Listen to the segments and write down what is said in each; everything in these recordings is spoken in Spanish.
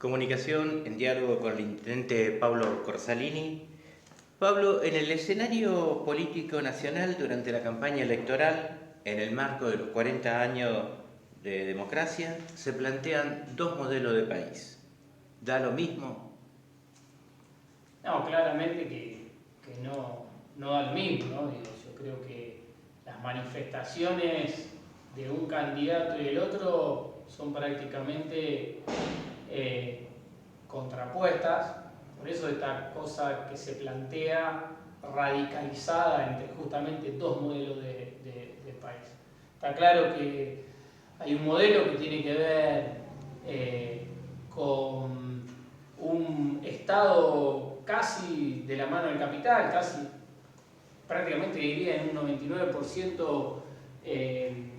Comunicación en diálogo con el intendente Pablo Corsalini. Pablo, en el escenario político nacional durante la campaña electoral, en el marco de los 40 años de democracia, se plantean dos modelos de país. ¿Da lo mismo? No, claramente que no da lo mismo, ¿no? Digo, yo creo que las manifestaciones de un candidato y del otro son prácticamente contrapuestas, por eso esta cosa que se plantea radicalizada entre justamente dos modelos de país. Está claro que hay un modelo que tiene que ver con un Estado casi de la mano del capital, casi prácticamente diría en un 99% en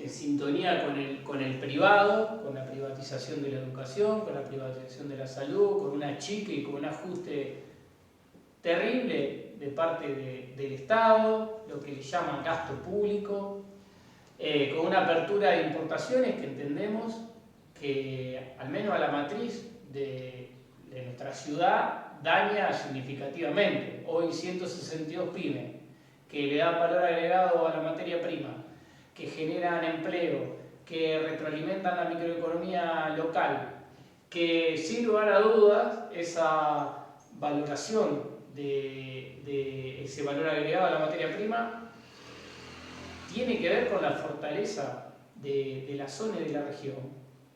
sintonía con el privado, con la privatización de la educación, con la privatización de la salud, con un achique y con un ajuste terrible de parte del Estado, lo que le llaman gasto público, con una apertura de importaciones que entendemos que al menos a la matriz de nuestra ciudad daña significativamente. Hoy 162 pymes que le dan valor agregado a la materia prima, que generan empleo, que retroalimentan la microeconomía local, que sin lugar a dudas esa valoración de ese valor agregado a la materia prima tiene que ver con la fortaleza de la zona y de la región.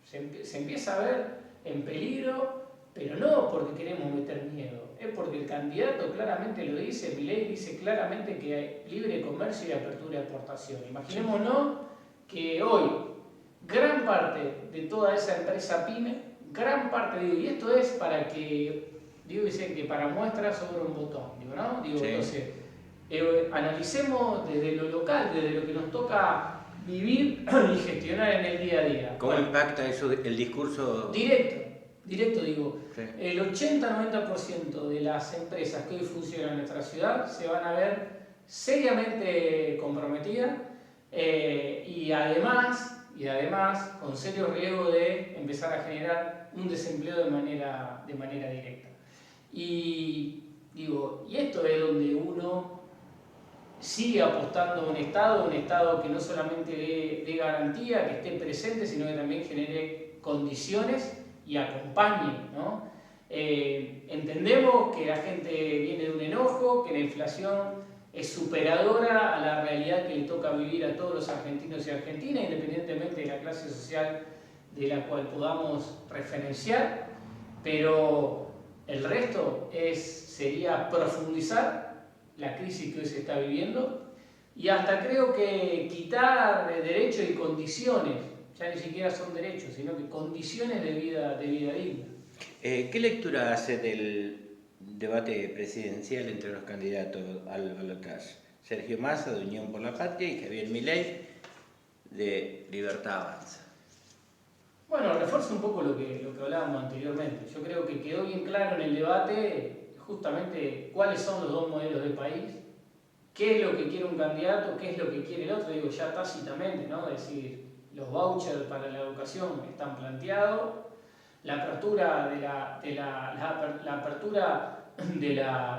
Se empieza a ver en peligro, pero no porque queremos meter miedo, es porque el candidato claramente lo dice, Milei dice claramente que hay libre comercio y apertura de exportación. Imaginémonos que hoy gran parte de toda esa empresa pyme, gran parte, y esto es para que, dicen que para muestra sobre un botón, ¿no? Sí. Entonces, analicemos desde lo local, desde lo que nos toca vivir y gestionar en el día a día. ¿Cómo impacta eso el discurso? Directo digo, sí. El 80-90% de las empresas que hoy funcionan en nuestra ciudad se van a ver seriamente comprometidas y además con serio riesgo de empezar a generar un desempleo de manera directa. Y esto es donde uno sigue apostando a un Estado que no solamente dé garantía, que esté presente, sino que también genere condiciones y acompañe, ¿no? Entendemos que la gente viene de un enojo, que la inflación es superadora a la realidad que le toca vivir a todos los argentinos y argentinas, independientemente de la clase social de la cual podamos referenciar, pero el resto sería profundizar la crisis que hoy se está viviendo y hasta creo que quitar derechos y condiciones, ya ni siquiera son derechos, sino que condiciones de vida digna. ¿Qué lectura hace del debate presidencial entre los candidatos al balotaje? Sergio Massa, de Unión por la Patria, y Javier Milei, de Libertad Avanza. Bueno, refuerzo un poco lo que hablábamos anteriormente. Yo creo que quedó bien claro en el debate justamente cuáles son los dos modelos de país, qué es lo que quiere un candidato, qué es lo que quiere el otro, digo ya tácitamente, ¿no? Es decir, los vouchers para la educación están planteados, la apertura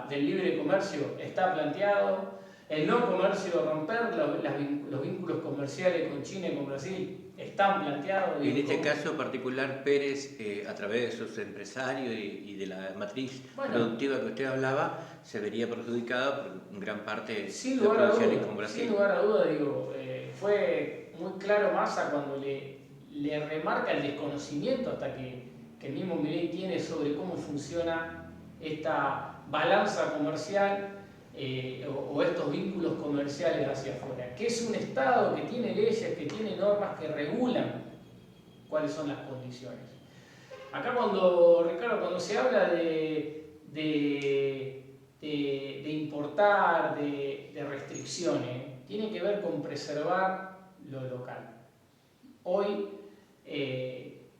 del libre comercio está planteado, el no comercio, romper los vínculos comerciales con China y con Brasil están planteados. Y en este caso particular, Pérez, a través de sus empresarios y de la matriz productiva que usted hablaba, se vería perjudicada por gran parte de las producciones con Brasil. Sin lugar a duda, fue muy claro Massa cuando le remarca el desconocimiento hasta que el mismo Milei tiene sobre cómo funciona esta balanza comercial o estos vínculos comerciales hacia afuera, que es un Estado que tiene leyes, que tiene normas que regulan cuáles son las condiciones. Acá Ricardo, cuando se habla de importar, de restricciones, tiene que ver con preservar lo local. Hoy,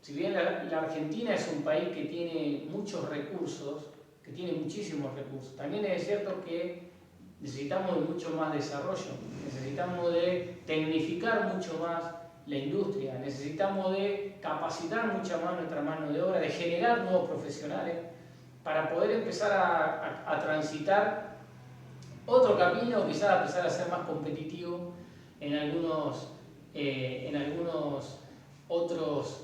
si bien la Argentina es un país que tiene muchos recursos, que tiene muchísimos recursos, también es cierto que necesitamos de mucho más desarrollo, necesitamos de tecnificar mucho más la industria, necesitamos de capacitar mucha más nuestra mano de obra, de generar nuevos profesionales para poder empezar a transitar otro camino, quizás empezar a ser más competitivo en algunos otros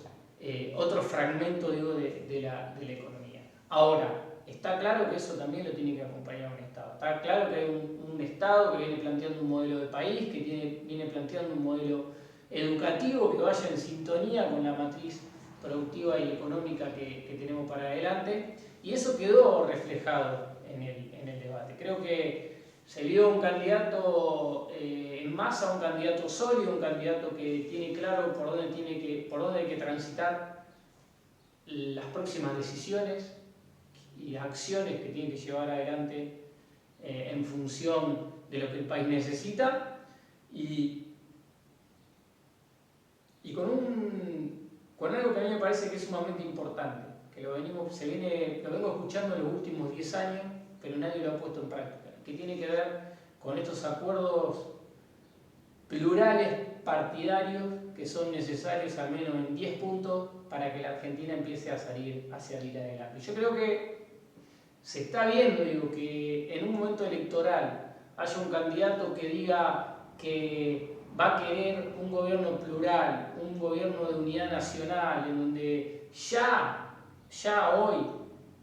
fragmentos de la economía. Ahora, está claro que eso también lo tiene que acompañar un Estado. Está claro que hay un Estado que viene planteando un modelo de país, que viene planteando un modelo educativo que vaya en sintonía con la matriz productiva y económica que tenemos para adelante, y eso quedó reflejado en el debate. Creo que se vio un candidato en masa, un candidato sólido, un candidato que tiene claro por dónde hay que transitar las próximas decisiones y acciones que tiene que llevar adelante en función de lo que el país necesita, y con algo que a mí me parece que es sumamente importante, que lo vengo escuchando en los últimos 10 años, pero nadie lo ha puesto en práctica, que tiene que ver con estos acuerdos plurales partidarios que son necesarios al menos en 10 puntos para que la Argentina empiece a salir adelante. Yo creo que se está viendo, que en un momento electoral haya un candidato que diga que va a querer un gobierno plural, un gobierno de unidad nacional, en donde ya hoy,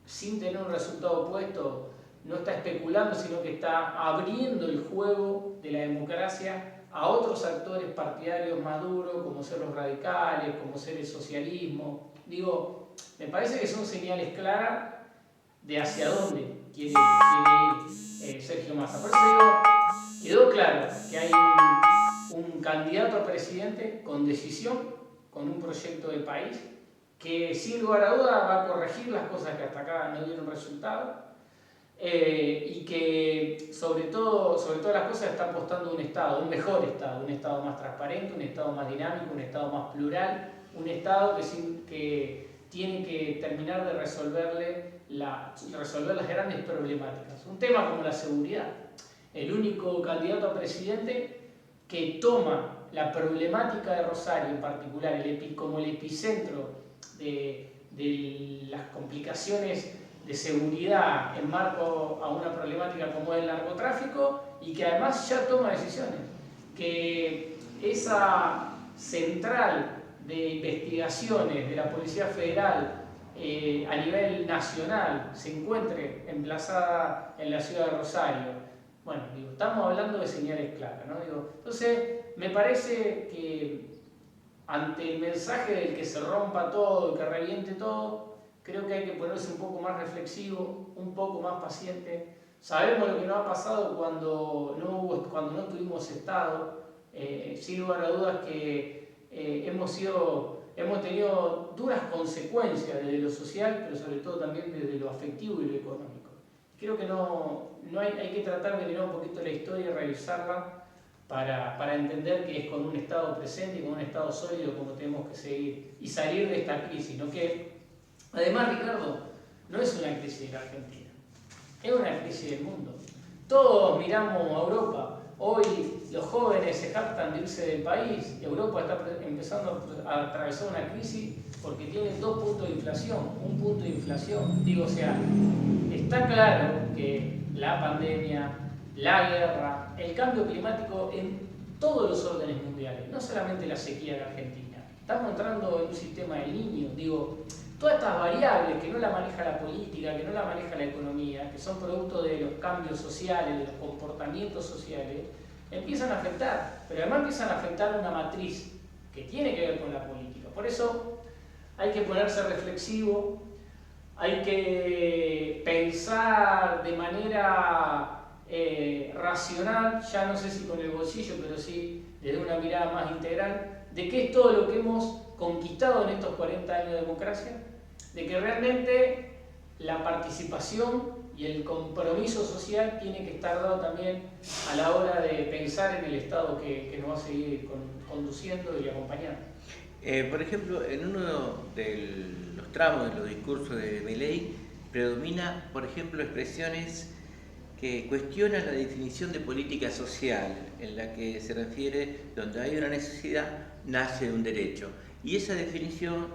sin tener un resultado puesto, no está especulando, sino que está abriendo el juego de la democracia a otros actores partidarios más duros, como ser los radicales, como ser el socialismo. Me parece que son señales claras de hacia dónde quiere ir Sergio Massa. Por eso quedó claro que hay un candidato a presidente con decisión, con un proyecto de país, que sin lugar a duda va a corregir las cosas que hasta acá no dieron resultado, y que sobre todas las cosas está apostando un Estado, un mejor Estado, un Estado más transparente, un Estado más dinámico, un Estado más plural, un Estado que tiene que terminar de resolver las grandes problemáticas. Un tema como la seguridad. El único candidato a presidente que toma la problemática de Rosario en particular como el epicentro de las complicaciones de seguridad en marco a una problemática como el narcotráfico, y que además ya toma decisiones. Que esa central de investigaciones de la Policía Federal a nivel nacional se encuentre emplazada en la ciudad de Rosario. Bueno, estamos hablando de señales claras, ¿no? Entonces, me parece que ante el mensaje del que se rompa todo, que reviente todo, creo que hay que ponerse un poco más reflexivo, un poco más paciente. Sabemos lo que nos ha pasado cuando no tuvimos Estado. Sin lugar a dudas que hemos tenido duras consecuencias desde lo social, pero sobre todo también desde lo afectivo y lo económico. Creo que hay que tratar de mirar un poquito la historia y revisarla para entender que es con un Estado presente y con un Estado sólido como tenemos que seguir y salir de esta crisis, ¿no? Que además, Ricardo, no es una crisis de la Argentina, es una crisis del mundo. Todos miramos a Europa. Hoy los jóvenes se jactan de irse del país. Europa está empezando a atravesar una crisis porque tiene 2 puntos de inflación, 1 punto de inflación. Está claro que la pandemia, la guerra, el cambio climático en todos los órdenes mundiales, no solamente la sequía de Argentina. Estamos entrando en un sistema de niños. Todas estas variables que no la maneja la política, que no la maneja la economía, que son producto de los cambios sociales, de los comportamientos sociales, empiezan a afectar, pero además empiezan a afectar una matriz que tiene que ver con la política. Por eso hay que ponerse reflexivo, hay que pensar de manera racional, ya no sé si con el bolsillo, pero sí desde una mirada más integral, de qué es todo lo que hemos conquistado en estos 40 años de democracia, de que realmente la participación y el compromiso social tiene que estar dado también a la hora de pensar en el Estado que nos va a seguir conduciendo y acompañando. Por ejemplo, en uno de los tramos de los discursos de Milei predomina, por ejemplo, expresiones que cuestionan la definición de política social, en la que se refiere donde hay una necesidad nace de un derecho. Y esa definición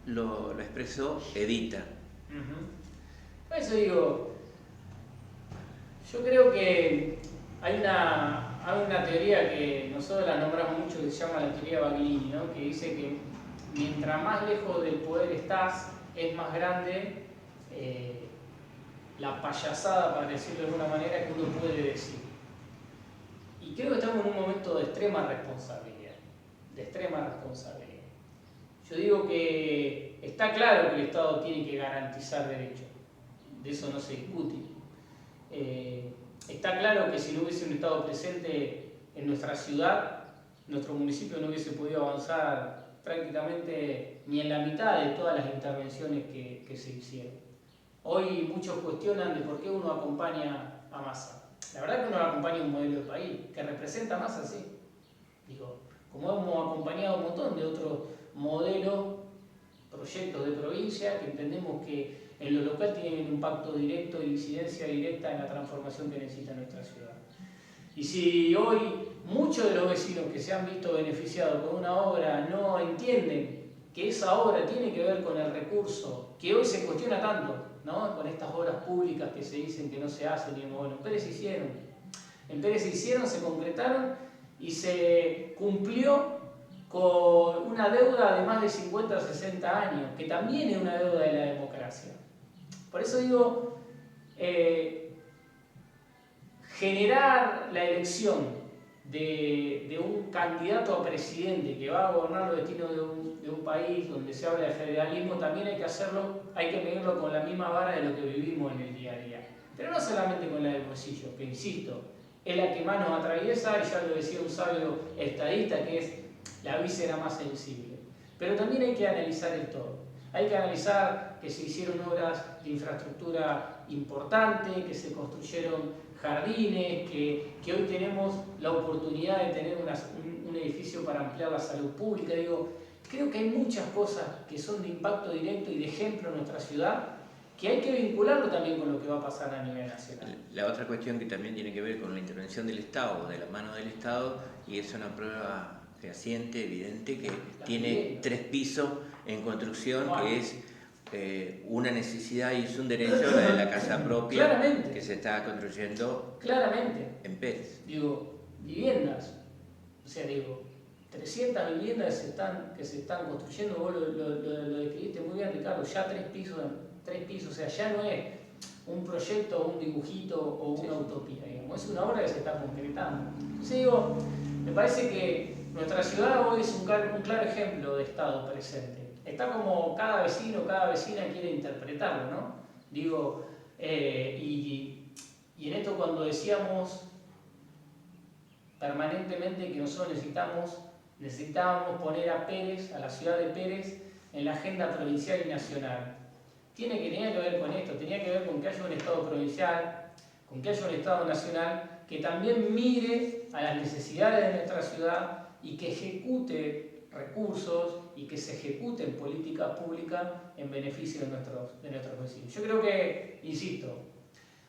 lo expresó Evita. Por eso digo, yo creo que hay una teoría que nosotros la nombramos mucho que se llama la teoría Baglini, ¿no? Que dice que mientras más lejos del poder estás, es más grande la payasada, para decirlo de alguna manera, que uno puede decir. Y creo que estamos en un momento de extrema responsabilidad. De extrema responsabilidad. Yo digo que está claro que el Estado tiene que garantizar derechos. De eso no se discute. Está claro que si no hubiese un Estado presente en nuestra ciudad, nuestro municipio no hubiese podido avanzar prácticamente ni en la mitad de todas las intervenciones que se hicieron. Hoy muchos cuestionan de por qué uno acompaña a Massa. La verdad que uno acompaña un modelo de país que representa a Massa, sí. Digo, como hemos acompañado un montón de otros modelos, proyectos de provincia que entendemos que en lo local tienen un impacto directo y incidencia directa en la transformación que necesita nuestra ciudad. Y si hoy muchos de los vecinos que se han visto beneficiados con una obra no entienden que esa obra tiene que ver con el recurso que hoy se cuestiona tanto, ¿no? Con estas obras públicas que se dicen que no se hacen, y bueno, en Pérez se hicieron. En Pérez se hicieron, se concretaron y se cumplió con una deuda de más de 50 o 60 años, que también es una deuda de la democracia. Por eso digo, generar la elección de un candidato a presidente que va a gobernar los destinos de un país donde se habla de federalismo, también hay que hacerlo, hay que medirlo con la misma vara de lo que vivimos en el día a día. Pero no solamente con la del bolsillo, que insisto, es la que más nos atraviesa, y ya lo decía un sabio estadista, que es la víscera más sensible. Pero también hay que analizar el todo. Hay que analizar que se hicieron obras de infraestructura importantes, que se construyeron jardines, que hoy tenemos la oportunidad de tener un edificio para ampliar la salud pública. Digo, creo que hay muchas cosas que son de impacto directo y de ejemplo en nuestra ciudad, que hay que vincularlo también con lo que va a pasar a nivel nacional. La otra cuestión que también tiene que ver con la intervención del Estado, de la mano del Estado, y es una prueba fehaciente, evidente, que tiene 3 pisos en construcción, que es una necesidad y es un derecho, la de la casa propia, claramente, que se está construyendo claramente en Pérez. Digo, viviendas, o sea, digo, 300 viviendas que se están construyendo, vos lo describiste muy bien, Ricardo, ya 3 pisos, o sea, ya no es un proyecto, un dibujito o una utopía, digamos, es una obra que se está concretando. Entonces digo, me parece que nuestra ciudad hoy es un claro ejemplo de Estado presente. Está como cada vecino, cada vecina quiere interpretarlo, ¿no? Digo, y en esto cuando decíamos permanentemente que nosotros necesitábamos poner a Pérez, a la ciudad de Pérez, en la agenda provincial y nacional. Tenía que ver con esto, tenía que ver con que haya un Estado provincial, con que haya un Estado nacional que también mire a las necesidades de nuestra ciudad y que ejecute recursos y que se ejecuten políticas públicas en beneficio de nuestros vecinos. Yo creo que, insisto,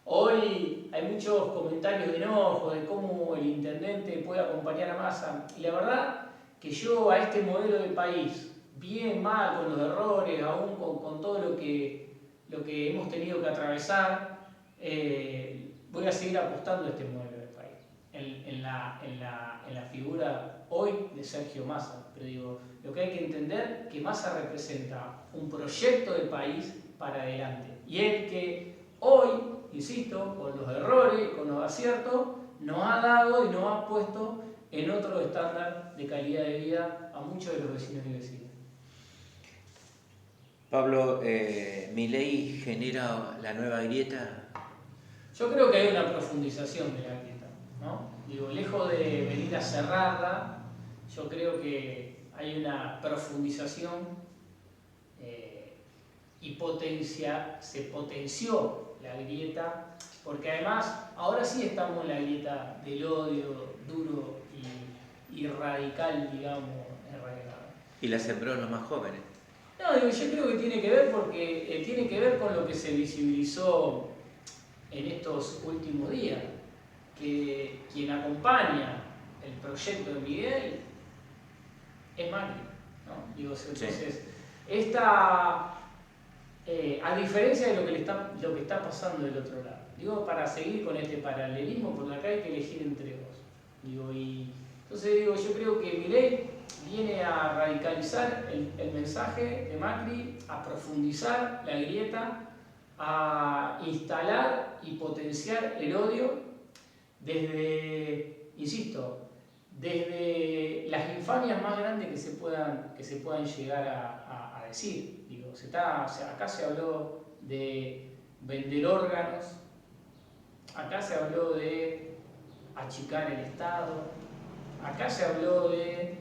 hoy hay muchos comentarios de enojo de cómo el intendente puede acompañar a Massa, y la verdad que yo a este modelo de país, bien mal, con los errores, aún con todo lo que hemos tenido que atravesar, voy a seguir apostando a este modelo de país, en la figura hoy de Sergio Massa. Pero digo, lo que hay que entender es que Massa representa un proyecto de país para adelante, y el que hoy, insisto, con los errores, con los aciertos, nos ha dado y nos ha puesto en otro estándar de calidad de vida a muchos de los vecinos y vecinas. Pablo, ¿Milei genera la nueva grieta? Yo creo que hay una profundización de la grieta, ¿no? Digo, lejos de venir a cerrarla, yo creo que hay una profundización y se potenció la grieta, porque además ahora sí estamos en la grieta del odio duro y radical, digamos, arraigado. Y la sembró en los más jóvenes. No, digo, yo creo que tiene que ver porque tiene que ver con lo que se visibilizó en estos últimos días, que quien acompaña el proyecto de Miguel es Macri, ¿no? Digo, entonces, Sí. a diferencia de lo que está pasando del otro lado, digo, para seguir con este paralelismo, porque acá hay que elegir entre dos. Digo, y entonces digo, yo creo que Milei viene a radicalizar el mensaje de Macri, a profundizar la grieta, a instalar y potenciar el odio desde, insisto, desde las infamias más grandes que se puedan llegar a decir. Digo, acá se habló de vender órganos, acá se habló de achicar el Estado, acá se habló de,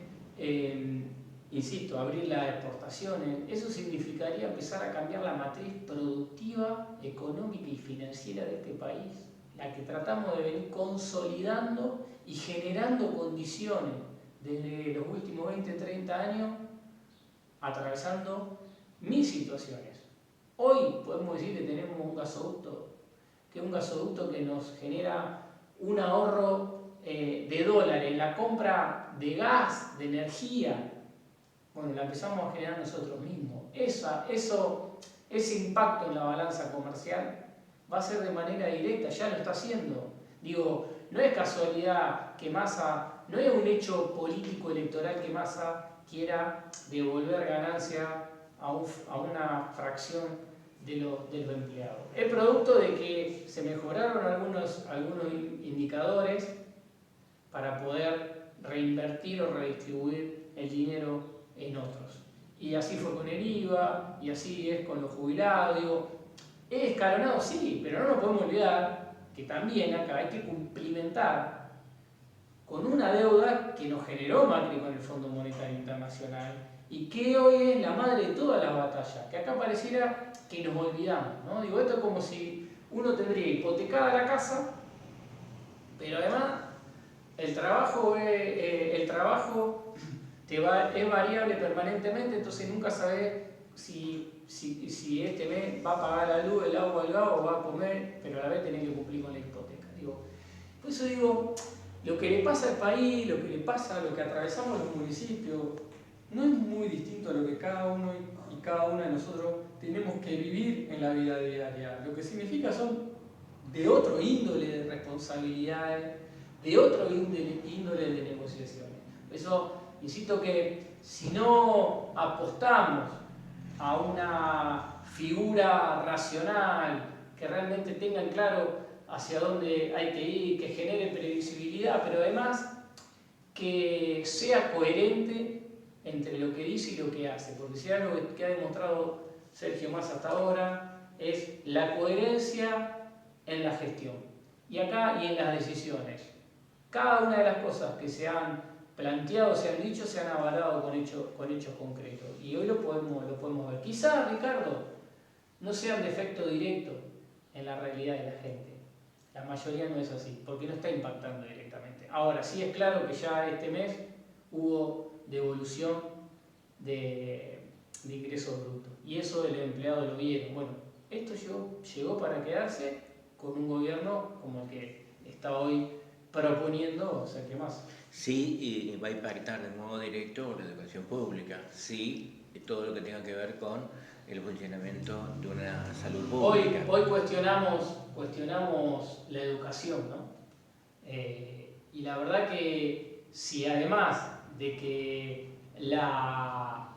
insisto, abrir las exportaciones. Eso significaría empezar a cambiar la matriz productiva, económica y financiera de este país, la que tratamos de venir consolidando y generando condiciones desde los últimos 20, 30 años, atravesando mil situaciones. Hoy podemos decir que tenemos un gasoducto, que nos genera un ahorro de dólares, la compra de gas, de energía, bueno, la empezamos a generar nosotros mismos. Ese impacto en la balanza comercial va a ser de manera directa, ya lo está haciendo. Digo, no es casualidad que Massa, no es un hecho político electoral que Massa quiera devolver ganancia a una fracción de los empleados. Es producto de que se mejoraron algunos indicadores para poder reinvertir o redistribuir el dinero en otros. Y así fue con el IVA, y así es con los jubilados. Digo, es escalonado, sí, pero no nos podemos olvidar que también acá hay que cumplimentar con una deuda que nos generó Macri con el Fondo Monetario Internacional y que hoy es la madre de todas las batallas, que acá pareciera que nos olvidamos, ¿no? Digo, esto es como si uno tendría hipotecada la casa, pero además el trabajo es variable permanentemente, entonces nunca sabes si este mes va a pagar la luz, el agua, el gas o va a comer, pero a la vez tenés que cumplir con la hipoteca. Digo, por eso digo, lo que le pasa al país, lo que le pasa a lo que atravesamos los municipios, no es muy distinto a lo que cada uno y cada una de nosotros tenemos que vivir en la vida diaria. Lo que significa son de otro índole de responsabilidades, de otro índole de negociaciones. Por eso, insisto que si no apostamos a una figura racional, que realmente tenga en claro hacia dónde hay que ir, que genere previsibilidad, pero además que sea coherente entre lo que dice y lo que hace, porque si algo que ha demostrado Sergio Massa hasta ahora es la coherencia en la gestión, y acá y en las decisiones. Cada una de las cosas que se han planteado, se han dicho, se han avalado con hechos concretos, y hoy lo podemos ver. Quizás, Ricardo, no sean de efecto directo en la realidad de la gente. La mayoría no es así, porque no está impactando directamente. Ahora, sí es claro que ya este mes hubo devolución de ingresos brutos. Y eso el empleado lo vieron. Bueno, esto llegó para quedarse con un gobierno como el que está hoy proponiendo Sergio Massa. Sí, y va a impactar de modo directo la educación pública. Sí, todo lo que tenga que ver con el funcionamiento de una salud pública. Hoy cuestionamos la educación, ¿no? Y la verdad que si además de que la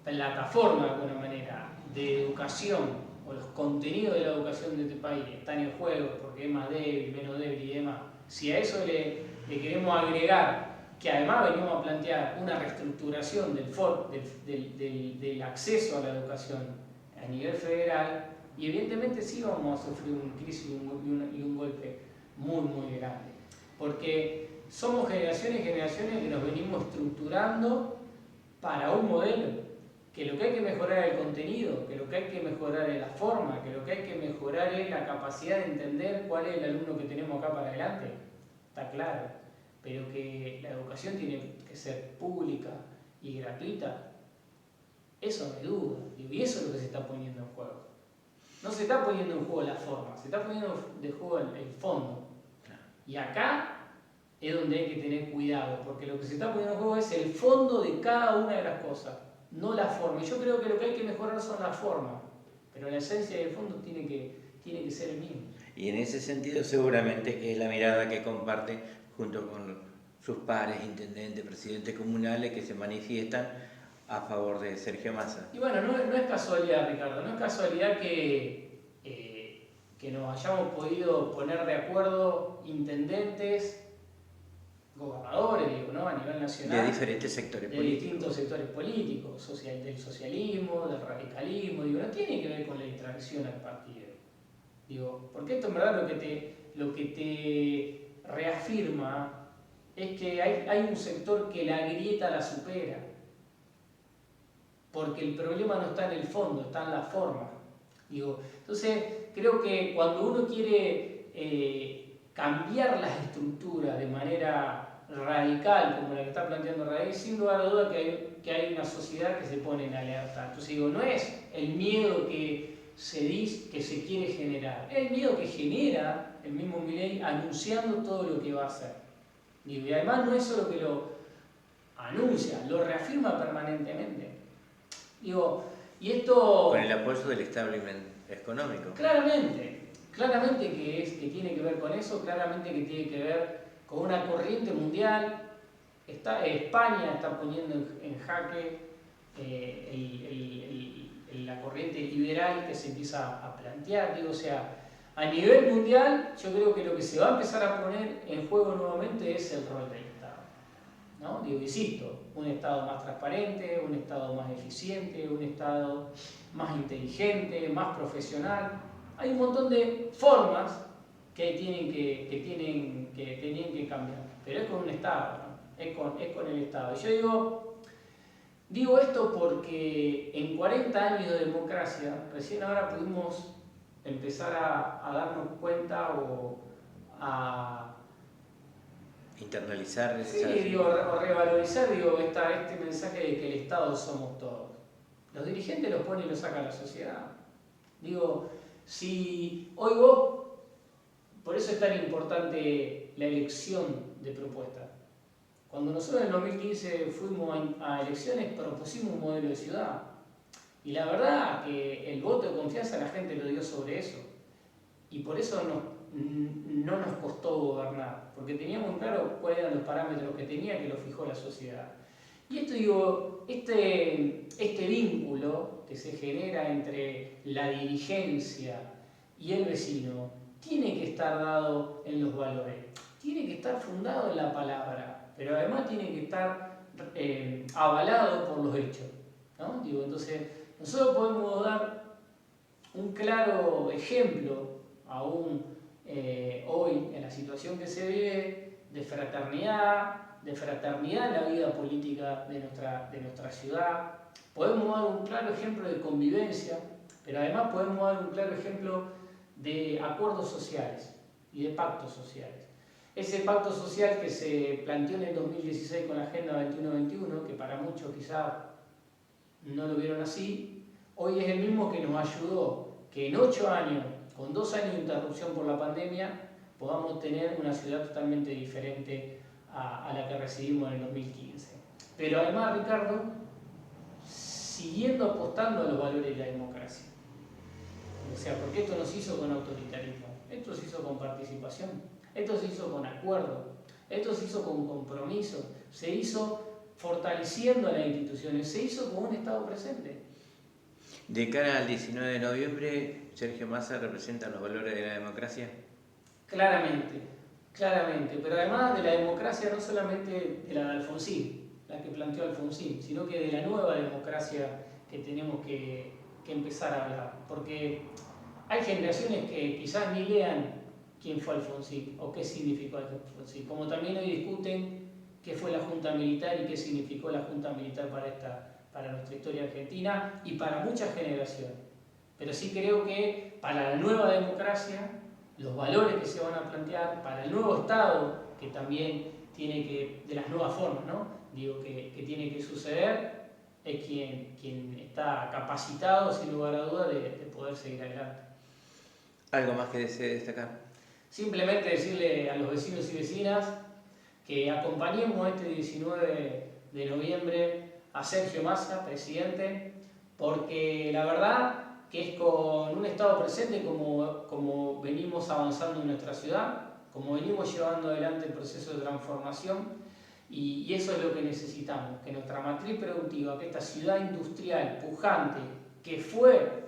plataforma, de alguna manera, de educación o los contenidos de la educación de este país están en juego porque es más débil, menos débil y demás, si a eso le queremos agregar que además venimos a plantear una reestructuración del acceso a la educación a nivel federal, y evidentemente sí vamos a sufrir una crisis y un golpe muy, muy grande. Porque somos generaciones y generaciones que nos venimos estructurando para un modelo, que lo que hay que mejorar es el contenido, que lo que hay que mejorar es la forma, que lo que hay que mejorar es la capacidad de entender cuál es el alumno que tenemos acá para adelante. Está claro. Pero que la educación tiene que ser pública y gratuita, eso no hay duda. Y eso es lo que se está poniendo en juego. No se está poniendo en juego la forma, se está poniendo en juego el fondo. Y acá es donde hay que tener cuidado, porque lo que se está poniendo en juego es el fondo de cada una de las cosas, no la forma. Y yo creo que lo que hay que mejorar son las formas, pero la esencia y el fondo tiene que ser el mismo. Y en ese sentido seguramente que es la mirada que comparte junto con sus pares, intendentes, presidentes comunales que se manifiestan a favor de Sergio Massa. Y bueno, no es casualidad, Ricardo, no es casualidad que nos hayamos podido poner de acuerdo intendentes, gobernadores, digo, ¿no? A nivel nacional. De diferentes sectores de políticos. Distintos sectores políticos, del socialismo, del radicalismo, digo, no tiene que ver con la distracción al partido. Digo, porque esto en verdad lo que te reafirma es que hay un sector que la grieta la supera. Porque el problema no está en el fondo, está en la forma. Digo, entonces, creo que cuando uno quiere cambiar las estructuras de manera radical, como la que está planteando Raíz, sin lugar a duda que hay una sociedad que se pone en alerta. Entonces digo, no es el miedo que se dice que se quiere generar, es el miedo que genera el mismo Milei anunciando todo lo que va a hacer. Digo, y además no es solo que lo anuncia, lo reafirma permanentemente. Digo, y esto... Con el apoyo del establishment económico. Claramente que tiene que ver con eso, claramente que tiene que ver con una corriente mundial. España está poniendo en jaque la corriente liberal que se empieza a plantear. Digo, o sea, a nivel mundial yo creo que lo que se va a empezar a poner en juego nuevamente es el rol del Estado, ¿no? Digo, insisto, un Estado más transparente, un Estado más eficiente, un Estado más inteligente, más profesional. Hay un montón de formas que tienen que cambiar, pero es con un Estado, ¿no? es con el Estado. Y yo digo esto porque en 40 años de democracia, recién ahora pudimos empezar a darnos cuenta o a internalizar, o revalorizar este mensaje de que el Estado somos todos. Los dirigentes los pone y los saca a la sociedad. Digo, si hoy vos, por eso es tan importante la elección de propuestas. Cuando nosotros en el 2015 fuimos a elecciones, propusimos un modelo de ciudad. Y la verdad que el voto de confianza la gente lo dio sobre eso. Y por eso no nos costó gobernar, porque teníamos claro cuáles eran los parámetros que tenía, que lo fijó la sociedad. Y esto, digo, este vínculo que se genera entre la dirigencia y el vecino tiene que estar dado en los valores, tiene que estar fundado en la palabra, pero además tiene que estar avalado por los hechos, ¿no? Digo, entonces, nosotros podemos dar un claro ejemplo aún hoy en la situación que se vive de fraternidad en la vida política de nuestra ciudad. Podemos dar un claro ejemplo de convivencia, pero además podemos dar un claro ejemplo de acuerdos sociales y de pactos sociales. Ese pacto social que se planteó en el 2016 con la Agenda 2121, que para muchos quizás no lo vieron así, hoy es el mismo que nos ayudó que en 8 años, con 2 años de interrupción por la pandemia, podamos tener una ciudad totalmente diferente a la que recibimos en el 2015. Pero además, Ricardo, siguiendo apostando a los valores de la democracia. O sea, porque esto no se hizo con autoritarismo, esto se hizo con participación, esto se hizo con acuerdo, esto se hizo con compromiso, se hizo fortaleciendo a las instituciones, se hizo con un Estado presente. De cara al 19 de noviembre, ¿Sergio Massa representa los valores de la democracia? Claramente, pero además de la democracia no solamente de la de Alfonsín, la que planteó Alfonsín, sino que de la nueva democracia que tenemos que empezar a hablar, porque hay generaciones que quizás ni lean quién fue Alfonsín o qué significó Alfonsín, como también hoy discuten qué fue la Junta Militar y qué significó la Junta Militar para nuestra historia argentina y para muchas generaciones. Pero sí creo que para la nueva democracia, los valores que se van a plantear, para el nuevo Estado, que también tiene que, de las nuevas formas, ¿no? Digo, que tiene que suceder, es quien está capacitado, sin lugar a duda, de poder seguir adelante. ¿Algo más que desee destacar? Simplemente decirle a los vecinos y vecinas que acompañemos este 19 de noviembre a Sergio Massa, presidente, porque la verdad que es con un Estado presente como venimos avanzando en nuestra ciudad, como venimos llevando adelante el proceso de transformación, y eso es lo que necesitamos, que nuestra matriz productiva, que esta ciudad industrial pujante que fue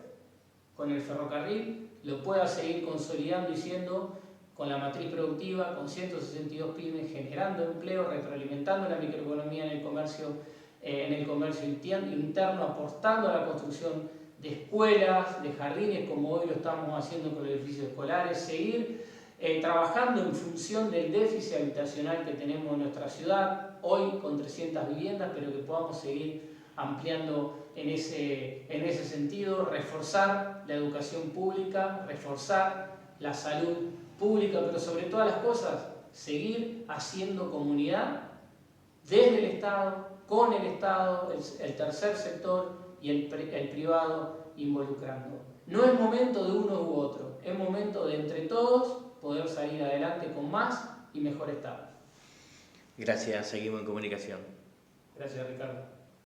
con el ferrocarril, lo pueda seguir consolidando y siendo con la matriz productiva, con 162 pymes, generando empleo, retroalimentando la microeconomía en el comercio interno, aportando a la construcción de escuelas, de jardines, como hoy lo estamos haciendo con los edificios escolares, seguir trabajando en función del déficit habitacional que tenemos en nuestra ciudad, hoy con 300 viviendas, pero que podamos seguir ampliando en ese sentido, reforzar la educación pública, reforzar la salud pública, pero sobre todas las cosas, seguir haciendo comunidad desde el Estado, con el Estado, el tercer sector y el privado involucrando. No es momento de uno u otro, es momento de entre todos poder salir adelante con más y mejor Estado. Gracias, seguimos en comunicación. Gracias, Ricardo.